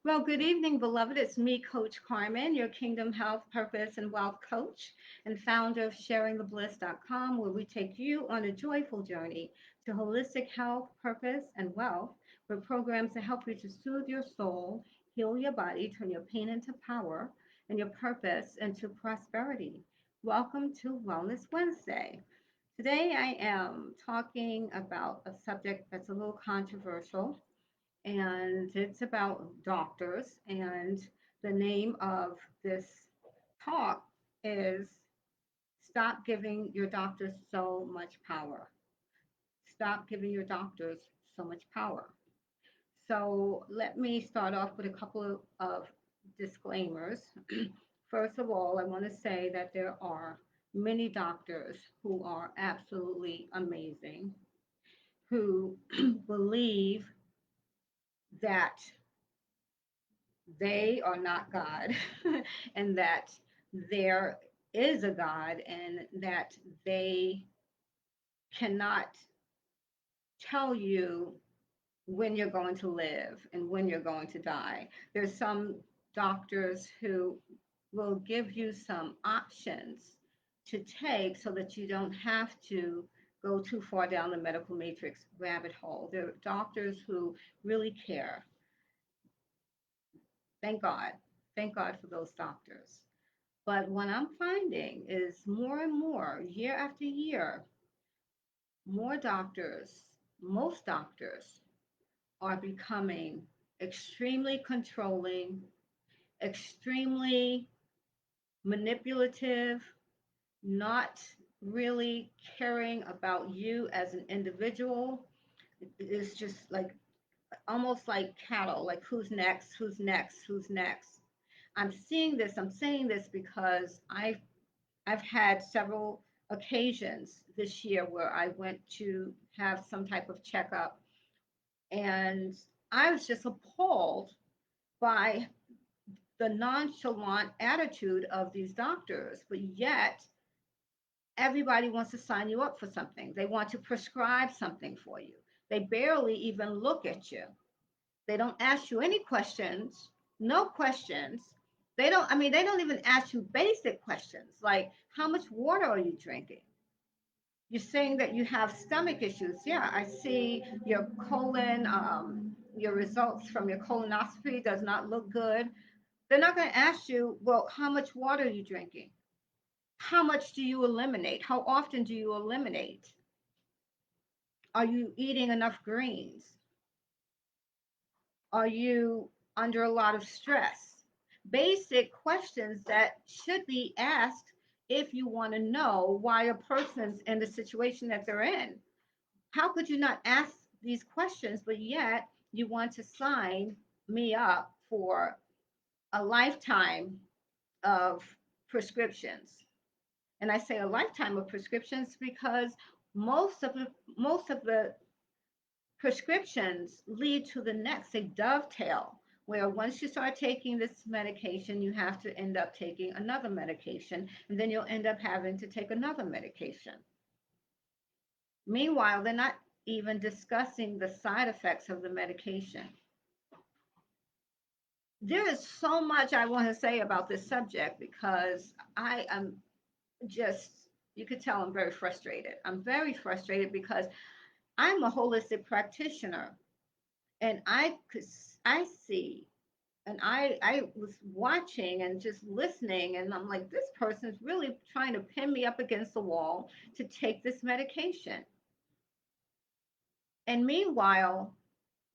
Well, good evening, beloved. It's me, Coach Carmen, your Kingdom Health, Purpose, and Wealth coach and founder of SharingTheBliss.com, where we take you on a joyful journey to holistic health, purpose, and wealth with programs to help you to soothe your soul, heal your body, turn your pain into power, and your purpose into prosperity. Welcome to Wellness Wednesday. Today, I am talking about a subject that's a little controversial and it's about doctors. And the name of this talk is Stop Giving Your Doctors So Much Power. Stop giving your doctors so much power. So let me start off with a couple of disclaimers. First of all, I want to say that there are many doctors who are absolutely amazing, who believe that they are not God and that there is a God and that they cannot tell you when you're going to live and when you're going to die. There's some doctors who will give you some options to take so that you don't have to go too far down the medical matrix rabbit hole. There are doctors who really care. Thank God. Thank God for those doctors. But what I'm finding is more and more, year after year, more doctors, most doctors are becoming extremely controlling, extremely manipulative, not really caring about you as an individual. It's just like almost like cattle, like who's next, who's next, who's next. I'm seeing this, I'm saying this because I've had several occasions this year where I went to have some type of checkup, and I was just appalled by the nonchalant attitude of these doctors. But yet, everybody wants to sign you up for something, they want to prescribe something for you. They barely even look at you, they don't ask you any questions, no questions. They don't even ask you basic questions like how much water are you drinking. You're saying that you have stomach issues. Yeah, I see your colon, your results from your colonoscopy does not look good. They're not going to ask you, well, how much water are you drinking? How much do you eliminate? How often do you eliminate? Are you eating enough greens? Are you under a lot of stress? Basic questions that should be asked if you want to know why a person's in the situation that they're in. How could you not ask these questions, but yet you want to sign me up for a lifetime of prescriptions? And I say a lifetime of prescriptions because most of the prescriptions lead to the next, they dovetail, where once you start taking this medication, you have to end up taking another medication, and then you'll end up having to take another medication. Meanwhile, they're not even discussing the side effects of the medication. There is so much I want to say about this subject because I am just, you could tell I'm very frustrated. I'm very frustrated because I'm a holistic practitioner and I see and I was watching and just listening and I'm like, this person's really trying to pin me up against the wall to take this medication. And meanwhile,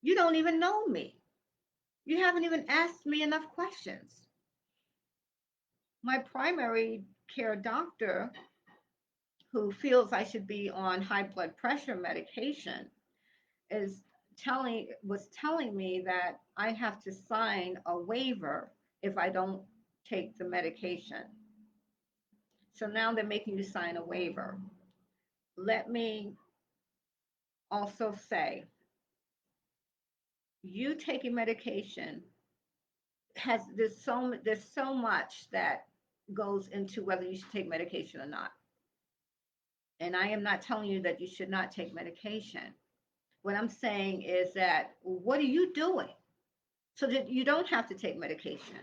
you don't even know me. You haven't even asked me enough questions. My primary care doctor, who feels I should be on high blood pressure medication, is telling me that I have to sign a waiver if I don't take the medication. So now they're making you sign a waiver. Let me also say, you taking medication has there's so much that goes into whether you should take medication or not. And I am not telling you that you should not take medication. What I'm saying is that what are you doing? so that you don't have to take medication?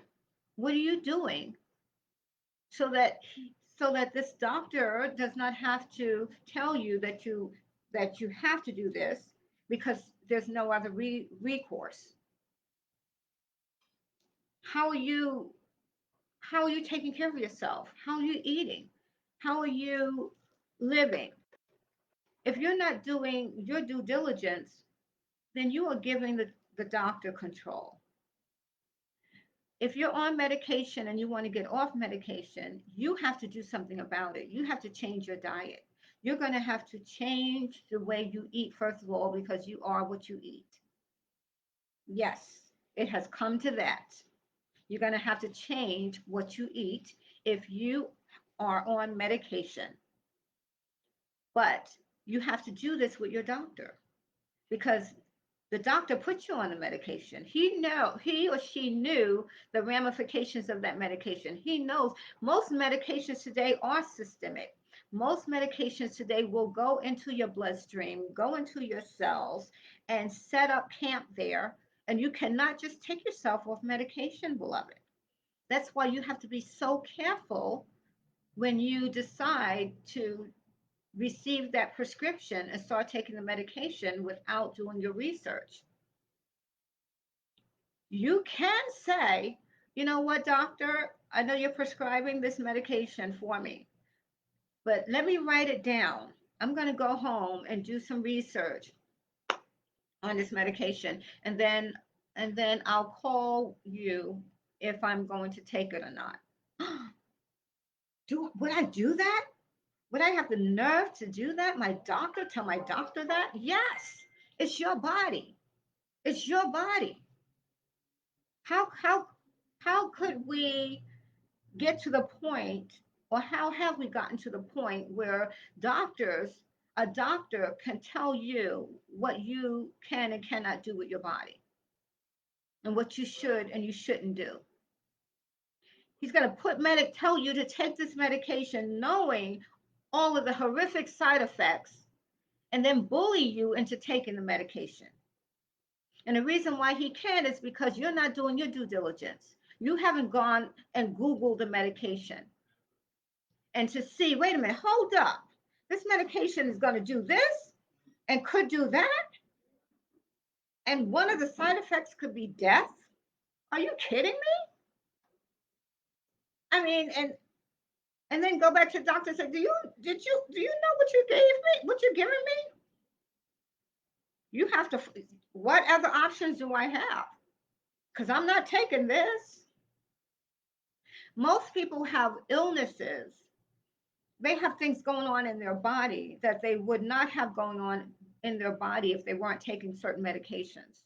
What are you doing so that this doctor does not have to tell you that you have to do this because there's no other recourse? How are you taking care of yourself? How are you eating? How are you living? If you're not doing your due diligence, then you are giving the doctor control. If you're on medication and you want to get off medication, you have to do something about it. You have to change your diet. You're going to have to change the way you eat, first of all, because you are what you eat. Yes, it has come to that. You're going to have to change what you eat if you are on medication. But you have to do this with your doctor because the doctor put you on the medication. He or she knew the ramifications of that medication. He knows most medications today are systemic. Most medications today will go into your bloodstream, go into your cells, and set up camp there. And you cannot just take yourself off medication, beloved. That's why you have to be so careful when you decide to receive that prescription and start taking the medication without doing your research. You can say, you know what, doctor, I know you're prescribing this medication for me, but let me write it down. I'm going to go home and do some research on this medication, and then I'll call you if I'm going to take it or not. Would I do that? Would I have the nerve to do that? Tell my doctor that? Yes. It's your body. It's your body. How could we get to the point, or how have we gotten to the point where a doctor can tell you what you can and cannot do with your body and what you should and you shouldn't do? He's going to tell you to take this medication knowing all of the horrific side effects and then bully you into taking the medication. And the reason why he can is because you're not doing your due diligence. You haven't gone and Googled the medication and to see, wait a minute, hold up. This medication is going to do this and could do that. And one of the side effects could be death. Are you kidding me? I mean, and then go back to the doctor and say, do you know what you gave me? What you're giving me? You have to, what other options do I have? Because I'm not taking this. Most people have illnesses. They have things going on in their body that they would not have going on in their body if they weren't taking certain medications.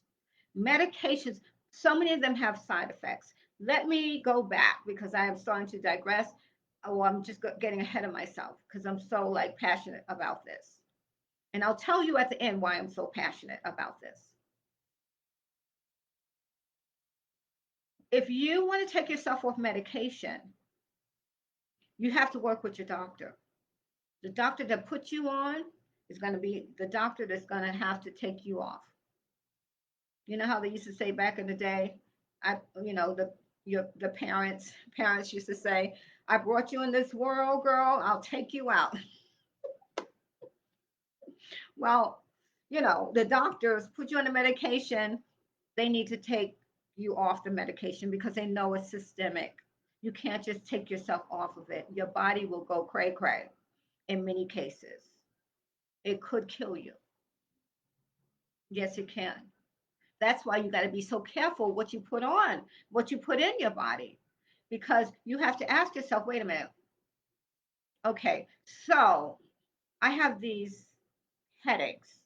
Medications, so many of them have side effects. Let me go back because I am starting to digress. Oh, I'm just getting ahead of myself because I'm so like passionate about this. And I'll tell you at the end why I'm so passionate about this. If you want to take yourself off medication, you have to work with your doctor. The doctor that put you on is going to be the doctor that's going to have to take you off. You know how they used to say back in the day, the parents used to say, "I brought you in this world, girl. I'll take you out." Well, the doctors put you on the medication. They need to take you off the medication because they know it's systemic. You can't just take yourself off of it. Your body will go cray cray in many cases. It could kill you. Yes, it can. That's why you got to be so careful what you put on, what you put in your body, because you have to ask yourself, wait a minute. Okay, so I have these headaches,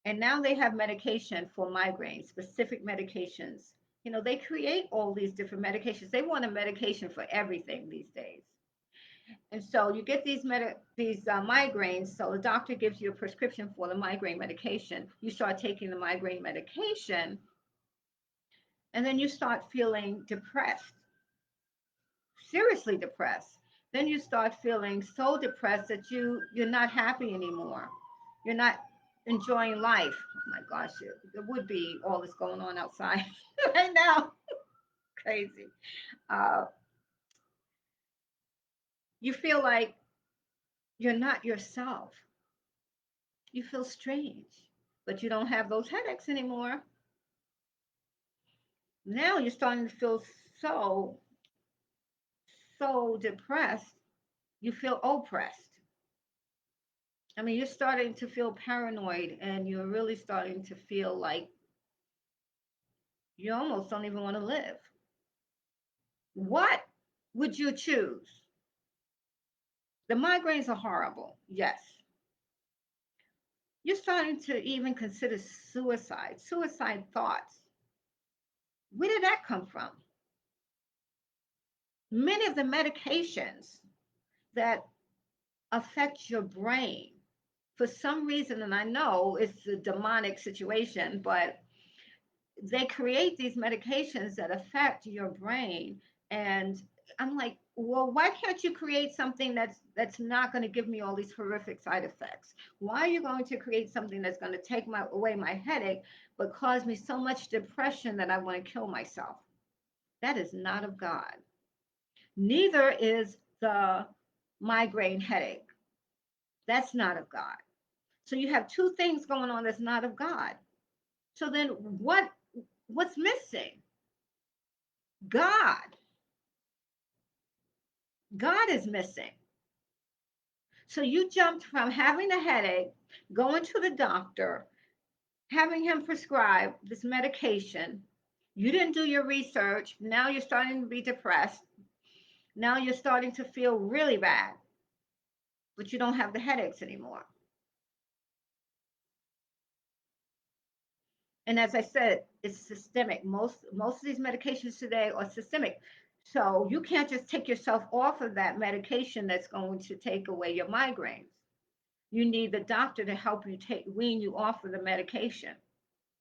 and now they have medication for migraines, specific medications. They create all these different medications. They want a medication for everything these days. And so you get these migraines. So the doctor gives you a prescription for the migraine medication. You start taking the migraine medication, and then you start feeling depressed, seriously depressed. Then you start feeling so depressed that you're not happy anymore. You're not. enjoying life. Oh my gosh, it would be all this going on outside right now. Crazy. Uh, you feel like you're not yourself. You feel strange, but you don't have those headaches anymore. Now you're starting to feel so, so depressed. You feel oppressed. I mean, you're starting to feel paranoid and you're really starting to feel like you almost don't even want to live. What would you choose? The migraines are horrible, yes. You're starting to even consider suicide, suicide thoughts. Where did that come from? Many of the medications that affect your brain, for some reason, and I know it's a demonic situation, but they create these medications that affect your brain. And I'm like, well, why can't you create something that's not going to give me all these horrific side effects? Why are you going to create something that's going to take away my headache but cause me so much depression that I want to kill myself? That is not of God. Neither is the migraine headache. That's not of God. So you have two things going on that's not of God. So then what's missing? God. God is missing. So you jumped from having a headache, going to the doctor, having him prescribe this medication. You didn't do your research. Now you're starting to be depressed. Now you're starting to feel really bad, but you don't have the headaches anymore. And as I said, it's systemic. Most of these medications today are systemic. So you can't just take yourself off of that medication that's going to take away your migraines. You need the doctor to help you wean you off of the medication.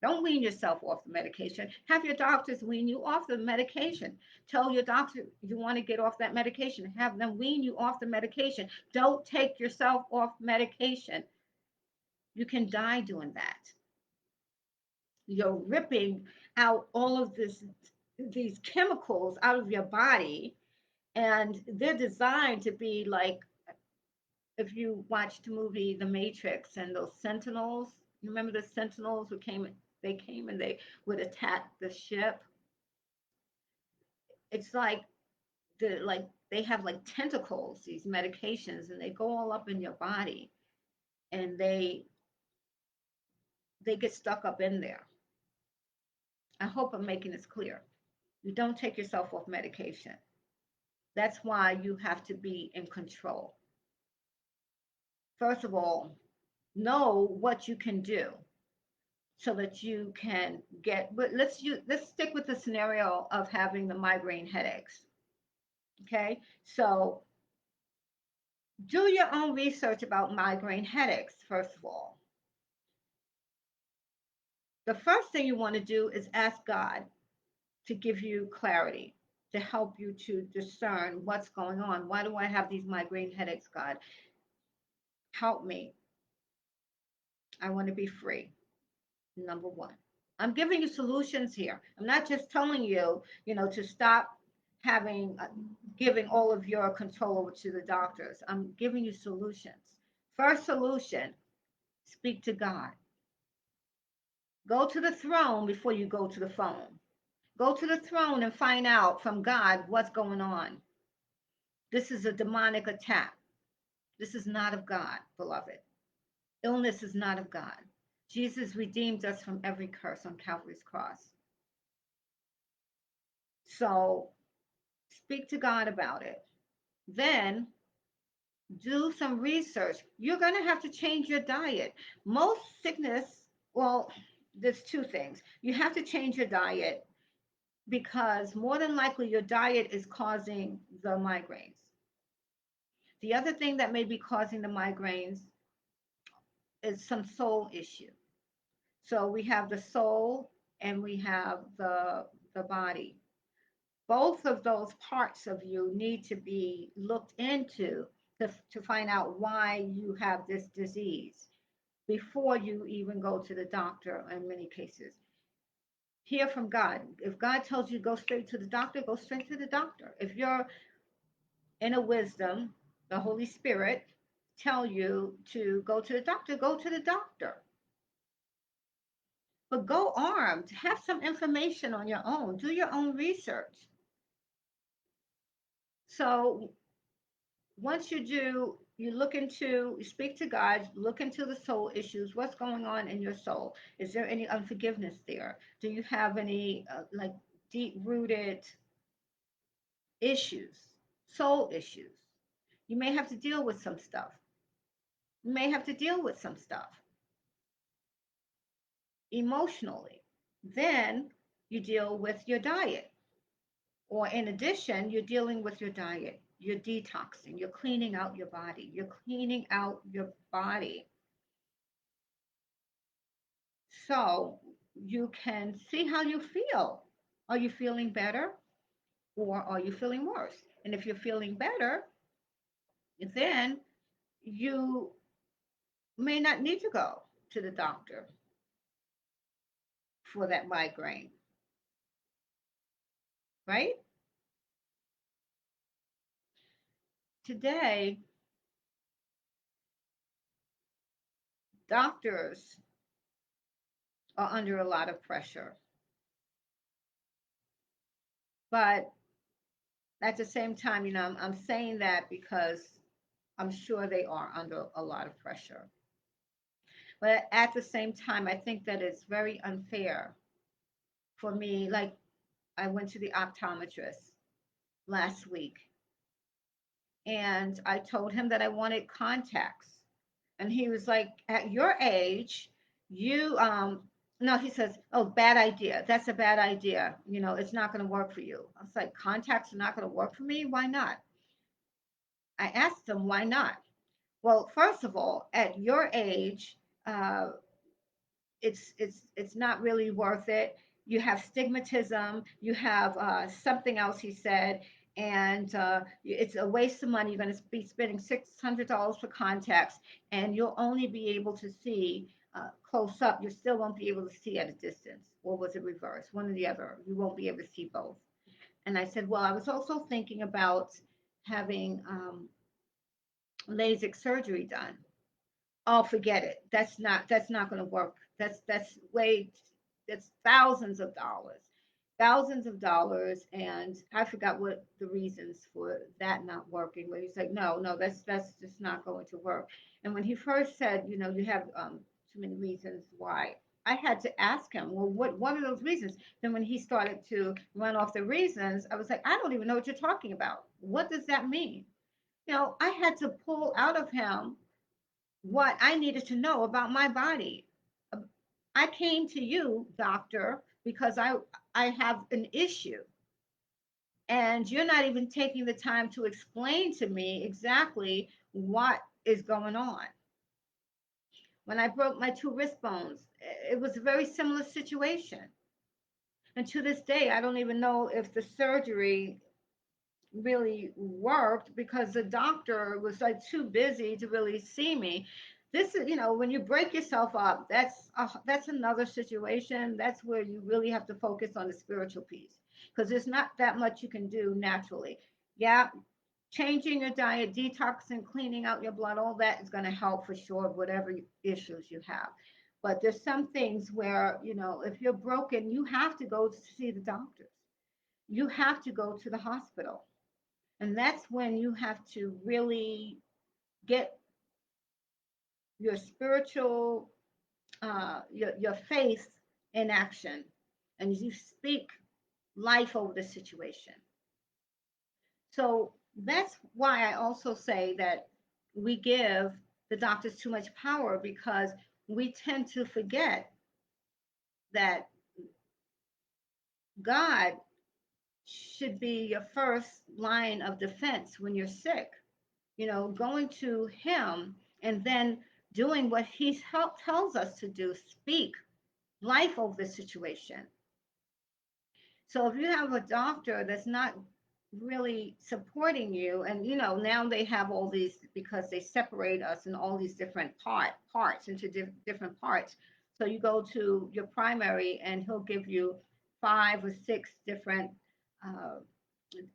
Don't wean yourself off the medication. Have your doctors wean you off the medication. Tell your doctor you want to get off that medication. Have them wean you off the medication. Don't take yourself off medication. You can die doing that. You're ripping out all of these chemicals out of your body, and they're designed to be like, if you watched the movie The Matrix and those sentinels, you remember the sentinels who came, they came and they would attack the ship. It's like they have like tentacles, these medications, and they go all up in your body, and they get stuck up in there. I hope I'm making this clear. You don't take yourself off medication. That's why you have to be in control. First of all, know what you can do so that you can get, but let's stick with the scenario of having the migraine headaches. Okay, so do your own research about migraine headaches. First of all, the first thing you want to do is ask God to give you clarity, to help you to discern what's going on. Why do I have these migraine headaches? God, help me. I want to be free. Number one, I'm giving you solutions here. I'm not just telling you, to stop having giving all of your control over to the doctors. I'm giving you solutions. First solution: speak to God. Go to the throne before you go to the phone. Go to the throne and find out from God what's going on. This is a demonic attack. This is not of God, beloved. Illness is not of God. Jesus redeemed us from every curse on Calvary's cross. So speak to God about it. Then do some research. You're going to have to change your diet. Most sickness, well, there's two things. You have to change your diet because more than likely your diet is causing the migraines. The other thing that may be causing the migraines is some soul issue. So we have the soul and we have the body. Both of those parts of you need to be looked into to find out why you have this disease. before you even go to the doctor in many cases. Hear from God. If God tells you go straight to the doctor, go straight to the doctor. If you're in a wisdom, the Holy Spirit tell you to go to the doctor, go to the doctor. But go armed. Have some information on your own. Do your own research. So once you do, you speak to God, look into the soul issues. What's going on in your soul? Is there any unforgiveness there? Do you have any like deep rooted issues, soul issues? You may have to deal with some stuff. You may have to deal with some stuff emotionally. Then you deal with your diet. Or in addition, you're dealing with your diet. You're detoxing. You're cleaning out your body. You're cleaning out your body so you can see how you feel. Are you feeling better or are you feeling worse? And if you're feeling better, then you may not need to go to the doctor for that migraine, right? Today, doctors are under a lot of pressure, but at the same time, I'm saying that because I'm sure they are under a lot of pressure. But at the same time, I think that it's very unfair for me. Like, I went to the optometrist last week and I told him that I wanted contacts. And he was like, at your age, you, no, he says, oh, bad idea. That's a bad idea. It's not going to work for you. I was like, contacts are not going to work for me? Why not? I asked him, why not? Well, first of all, at your age, uh, it's not really worth it. You have stigmatism. You have something else he said, and it's a waste of money. You're going to be spending $600 for contacts, and you'll only be able to see close up. You still won't be able to see at a distance. Or was it reverse? One or the other. You won't be able to see both. And I said, well, I was also thinking about having LASIK surgery done. Oh, forget it. That's not going to work. That's way that's thousands of dollars, and I forgot what the reasons for that not working. But he's like, no, no, that's just not going to work. And when he first said, you have too many reasons why, I had to ask him, well, what are those reasons? Then when he started to run off the reasons, I was like, I don't even know what you're talking about. What does that mean? I had to pull out of him what I needed to know about my body. I came to you, doctor, because I have an issue. And you're not even taking the time to explain to me exactly what is going on. When I broke my two wrist bones, it was a very similar situation. And to this day, I don't even know if the surgery really worked because the doctor was like too busy to really see me. This is, when you break yourself up, that's another situation. That's where you really have to focus on the spiritual piece because there's not that much you can do naturally. Yeah, changing your diet, detoxing, cleaning out your blood, all that is going to help for sure, whatever issues you have. But there's some things where, if you're broken, you have to go to see the doctors. You have to go to the hospital, and that's when you have to really get your spiritual, your faith in action. And you speak life over the situation. So that's why I also say that we give the doctors too much power because we tend to forget that God should be your first line of defense when you're sick. Going to him and then doing what he tells us to do, speak life over the situation. So if you have a doctor that's not really supporting you. And now they have all these, because they separate us in all these different parts into different parts. So you go to your primary and he'll give you 5 or 6 different uh,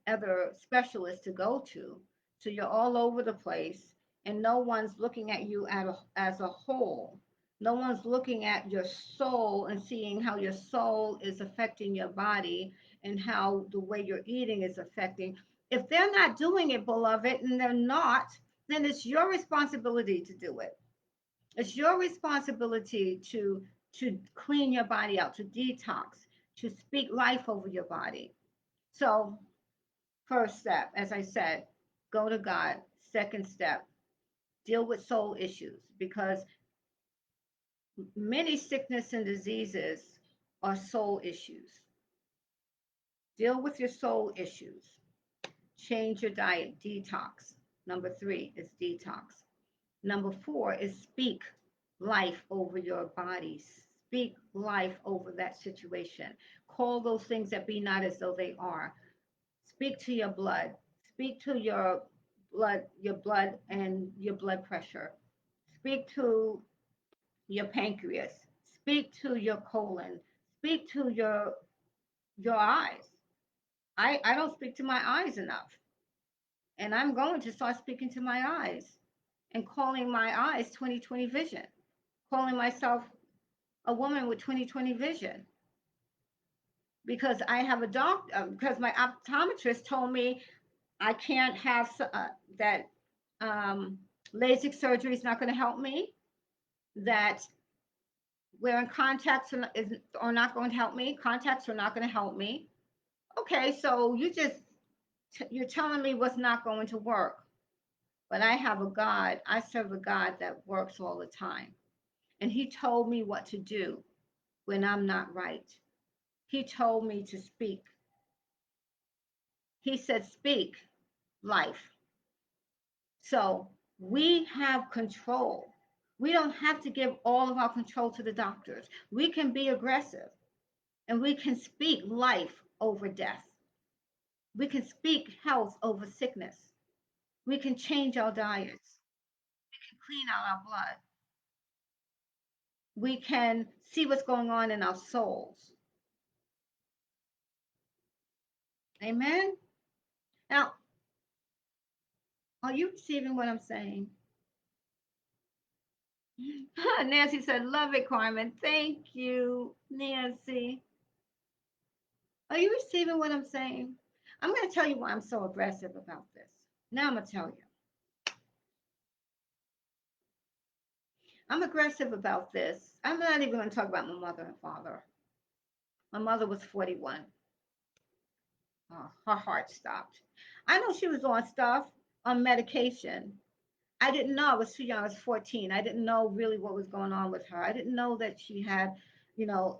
other specialists to go to. So you're all over the place, and no one's looking at you as a whole. No one's looking at your soul and seeing how your soul is affecting your body and how the way you're eating is affecting. If they're not doing it, beloved, and they're not, then it's your responsibility to do it. It's your responsibility to clean your body out, to detox, to speak life over your body. So first step, as I said, go to God. Second step, deal with soul issues, because many sickness and diseases are soul issues. Deal with your soul issues. Change your diet, detox. Number 3 is detox. Number 4 is speak life over your bodies. Speak life over that situation. Call those things that be not as though they are. Speak to your blood. Speak to your blood and your blood pressure. Speak to your pancreas. Speak to your colon. Speak to your eyes. I don't speak to my eyes enough. And I'm going to start speaking to my eyes and calling my eyes 20/20 vision. Calling myself a woman with 20/20 vision, because I have a doctor, because my optometrist told me I can't have that. um, LASIK surgery is not going to help me. That wearing contacts are not going to help me. Contacts are not going to help me. Okay, so you're telling me what's not going to work. But I have a God. I serve a God that works all the time, and He told me what to do when I'm not right. He told me to speak. He said, "Speak life." So we have control. We don't have to give all of our control to the doctors. We can be aggressive, and we can speak life over death. We can speak health over sickness. We can change our diets. We can clean out our blood. We can see what's going on in our souls. Amen. Now, are you receiving what I'm saying? Nancy said, "Love it, Carmen. Thank you, Nancy." Are you receiving what I'm saying? I'm going to tell you why I'm so aggressive about this. Now I'm going to tell you. I'm aggressive about this. I'm not even going to talk about my mother and father. My mother was 41. Her heart stopped. I know she was on stuff, on medication. I didn't know. I was too young. I was 14. I didn't know really what was going on with her. I didn't know that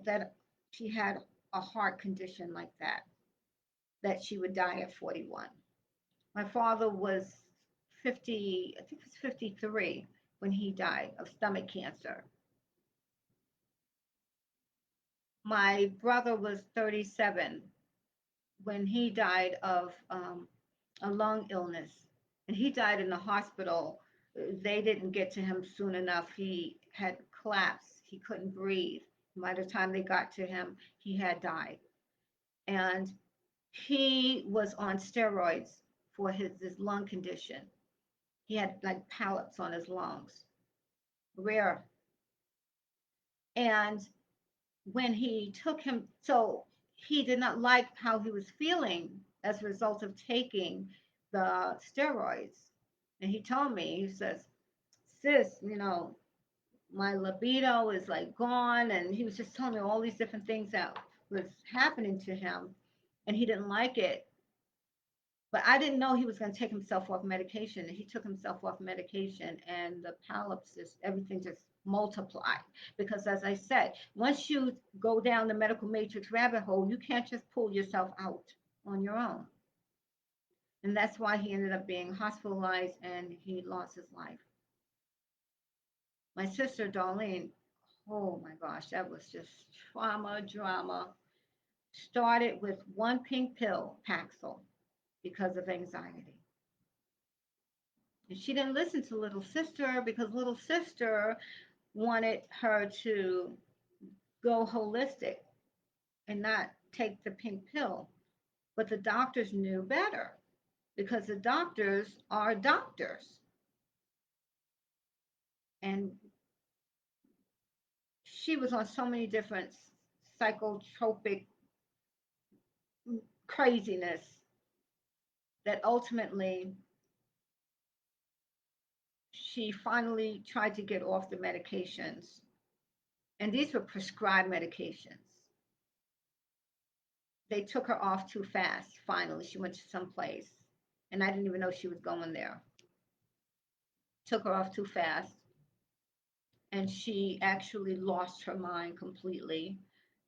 that she had a heart condition like that she would die at 41. My father was 50, I think it was 53 when he died of stomach cancer. My brother was 37 when he died of a lung illness. And he died in the hospital. They didn't get to him soon enough. He had collapsed. He couldn't breathe. By the time they got to him, he had died. And he was on steroids for his lung condition. He had like polyps on his lungs, rare. And when he took him, so he did not like how he was feeling as a result of taking the steroids. And he told me, he says, "Sis, my libido is like gone." And he was just telling me all these different things that was happening to him. And he didn't like it. But I didn't know he was going to take himself off medication. He took himself off medication, and the polyps, just everything just multiplied. Because, as I said, once you go down the medical matrix rabbit hole, you can't just pull yourself out on your own. And that's why he ended up being hospitalized and he lost his life. My sister, Darlene, oh my gosh, that was just trauma, drama. Started with one pink pill, Paxil. because of anxiety. And she didn't listen to little sister because little sister wanted her to go holistic and not take the pink pill. But the doctors knew better because the doctors are doctors. And she was on so many different psychotropic craziness that ultimately she finally tried to get off the medications. And these were prescribed medications. They took her off too fast, finally. She went to some place, and I didn't even know she was going there. Took her off too fast, and she actually lost her mind completely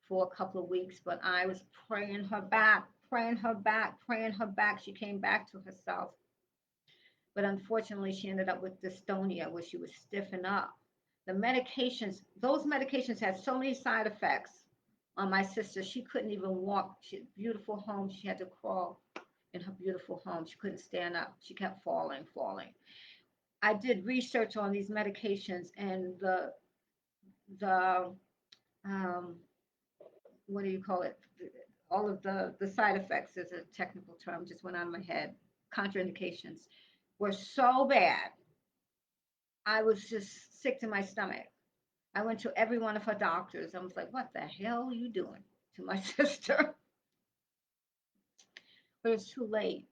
for a couple of weeks. But I was praying her back, praying her back, praying her back. She came back to herself. But unfortunately, she ended up with dystonia, where she was stiffen up. The medications, those medications had so many side effects on my sister. She couldn't even walk. She had a beautiful home. She had to crawl in her beautiful home. She couldn't stand up. She kept falling, falling. I did research on these medications, and the um, what do you call it? All of the side effects is a technical term, just went out of my head. Contraindications were so bad. I was just sick to my stomach. I went to every one of her doctors. I was like, what the hell are you doing to my sister? But it's too late.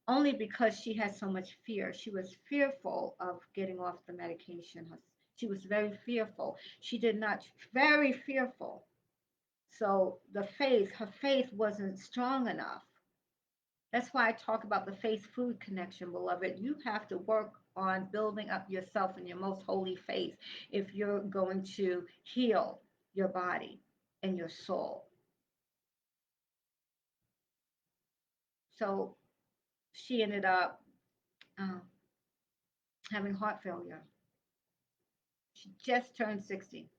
Only because she had so much fear. She was fearful of getting off the medication. She was very fearful. She did not, very fearful. So her faith wasn't strong enough. That's why I talk about the faith food connection, beloved. You have to work on building up yourself in your most holy faith if you're going to heal your body and your soul. So she ended up uh, having heart failure. She just turned 60.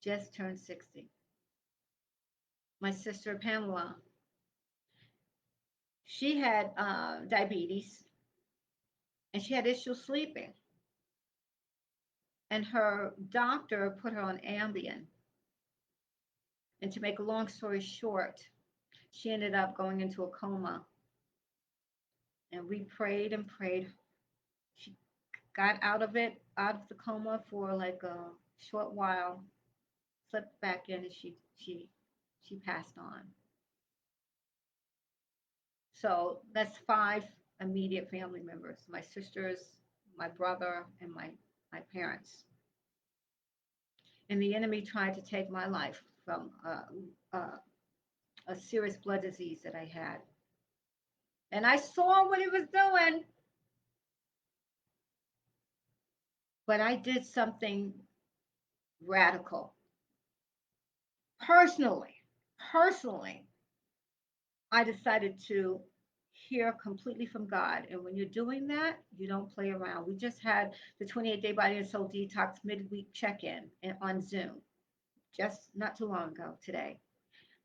Just turned 60. My sister Pamela, she had diabetes and she had issues sleeping. And her doctor put her on Ambien. And to make a long story short, she ended up going into a coma. And we prayed and prayed. She got out of it, out of the coma for like a short while, slipped back in, and she passed on. So that's five immediate family members: my sisters, my brother, and my parents. And the enemy tried to take my life from a serious blood disease that I had. And I saw what he was doing, but I did something radical. Personally, personally, I decided to hear completely from God. And when you're doing that, you don't play around. We just had the 28-day body and soul detox midweek check-in on Zoom just not too long ago today.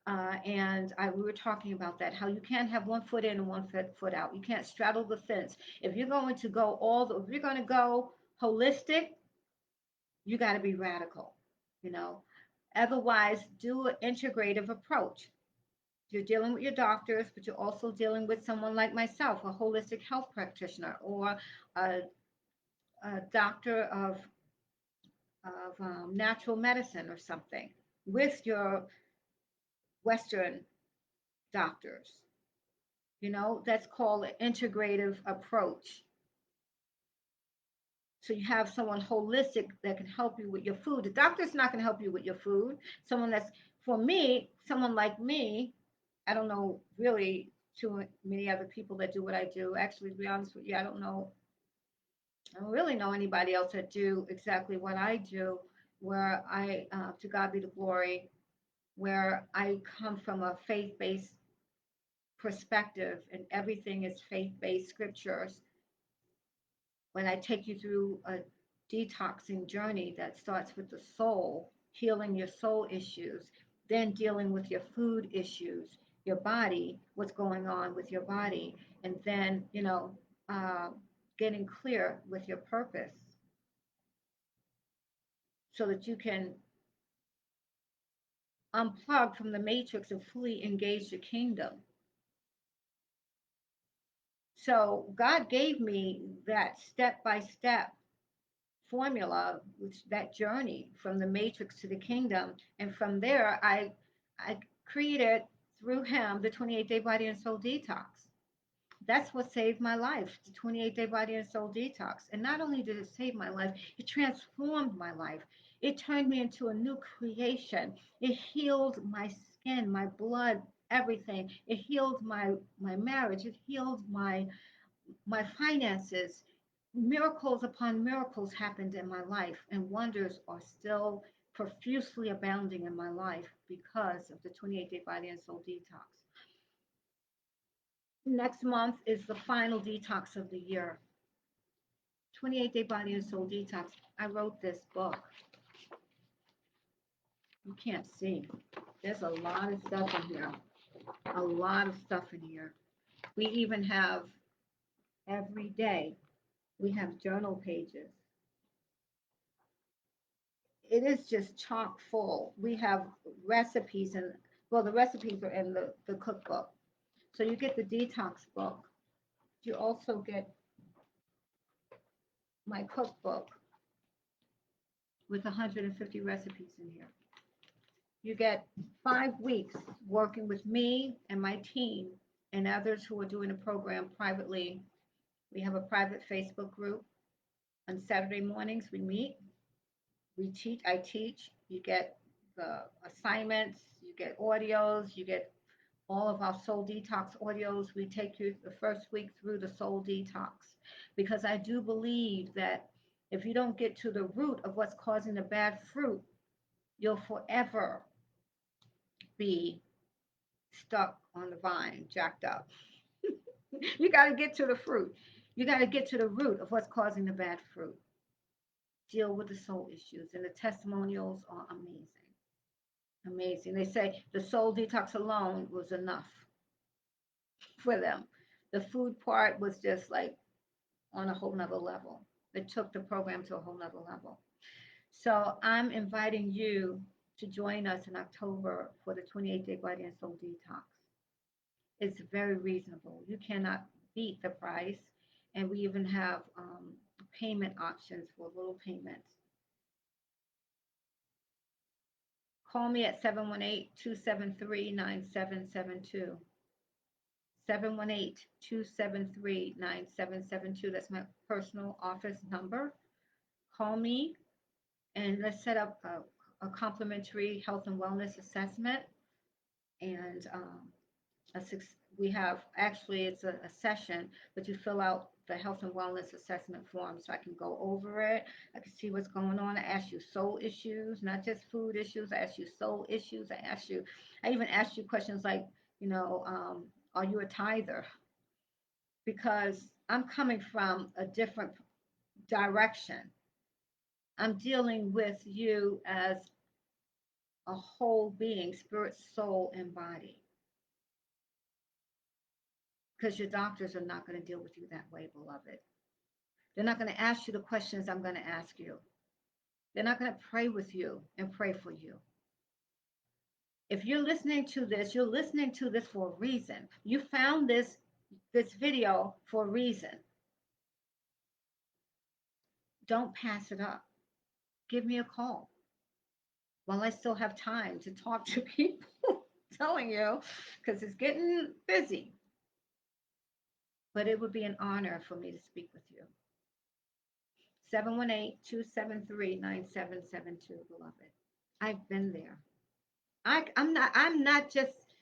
We were talking about that, how you can't have one foot in and one foot out. You can't straddle the fence. If you're going to go if you're going to go holistic, you got to be radical, you know. Otherwise, do an integrative approach. You're dealing with your doctors, but you're also dealing with someone like myself, a holistic health practitioner, or a, a doctor of natural medicine or something, with your Western doctors. You know, that's called an integrative approach. So you have someone holistic that can help you with your food. The doctor's not going to help you with your food. Someone that's, for me, someone like me, I don't know really too many other people that do what I do. Actually, to be honest with you, I don't really know anybody else that do exactly what I do, where to God be the glory, where I come from a faith-based perspective and everything is faith-based scriptures. When I take you through a detoxing journey that starts with the soul, healing your soul issues, then dealing with your food issues, your body, what's going on with your body, and then, uh, getting clear with your purpose so that you can unplug from the matrix and fully engage the kingdom. So God gave me that step by step formula, which that journey from the matrix to the kingdom. And from there, I created through him the 28-day body and soul detox. That's what saved my life, the 28-day body and soul detox. And not only did it save my life, it transformed my life. It turned me into a new creation. It healed my skin, my blood, everything. It healed my marriage. It healed my finances. Miracles upon miracles happened in my life, and wonders are still profusely abounding in my life because of the 28-day body and soul detox. Next month is the final detox of the year. 28-day body and soul detox. I wrote this book. You can't see. There's a lot of stuff in here. A lot of stuff in here. We even have every day, we have journal pages. It is just chock full. We have recipes, and well, the recipes are in the cookbook. So you get the detox book. You also get my cookbook with 150 recipes in here. You get 5 weeks working with me and my team and others who are doing the program privately. We have a private Facebook group. On Saturday mornings, we meet. We teach. I teach. You get the assignments. You get audios. You get all of our soul detox audios. We take you the first week through the soul detox because I do believe that if you don't get to the root of what's causing the bad fruit, you'll forever be stuck on the vine, jacked up. You got to get to the fruit. You got to get to the root of what's causing the bad fruit. Deal with the soul issues, and the testimonials are amazing. Amazing. They say the soul detox alone was enough for them. The food part was just like on a whole nother level. It took the program to a whole nother level. So I'm inviting you to join us in October for the 28-day body and soul detox. It's very reasonable. You cannot beat the price. And we even have payment options for little payments. Call me at 718-273-9772. 718-273-9772. That's my personal office number. Call me and let's set up a complimentary health and wellness assessment. And we have actually it's a session, but you fill out the health and wellness assessment form so I can go over it. I can see what's going on. I ask you soul issues, not just food issues. I ask you soul issues. I even ask you questions like, are you a tither? Because I'm coming from a different direction. I'm dealing with you as a whole being, spirit, soul, and body. Because your doctors are not going to deal with you that way, beloved. They're not going to ask you the questions I'm going to ask you. They're not going to pray with you and pray for you. If you're listening to this, you're listening to this for a reason. You found this video for a reason. Don't pass it up. Give me a call while I still have time to talk to people. Telling you, because it's getting busy. But it would be an honor for me to speak with you. 718-273-9772, beloved. I've been there. I'm not just,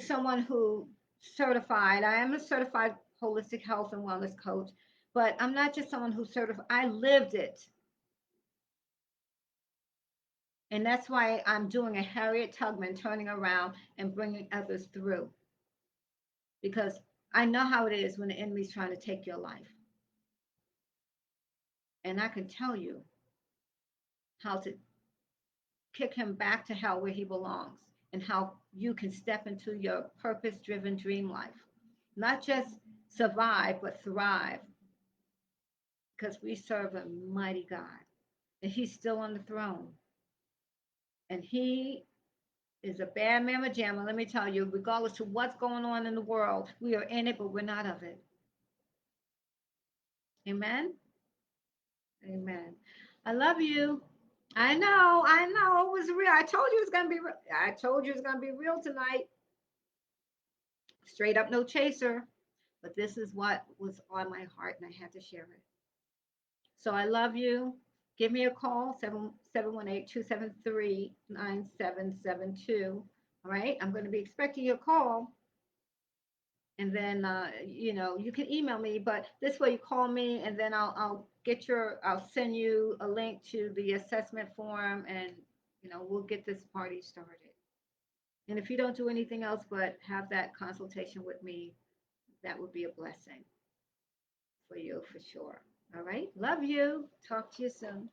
someone who certified. I am a certified holistic health and wellness coach, but I'm not just someone who certified. I lived it. And that's why I'm doing a Harriet Tubman, turning around and bringing others through. Because I know how it is when the enemy's trying to take your life. And I can tell you how to kick him back to hell where he belongs. and how you can step into your purpose driven dream life. Not just survive, but thrive, because we serve a mighty God and He's still on the throne. And He is a bad mamma jamma, let me tell you, regardless of what's going on in the world. We are in it, but we're not of it. Amen. Amen. I love you. I know. It was real. I told you it's gonna be real. I told you it's gonna be real tonight. Straight up, no chaser. But this is what was on my heart, and I had to share it. So I love you. Give me a call, 718-273-9772. All right. I'm going to be expecting your call. And then, you can email me, but this way you call me and then I'll send you a link to the assessment form and, we'll get this party started. And if you don't do anything else but have that consultation with me, that would be a blessing for you for sure. All right. Love you. Talk to you soon.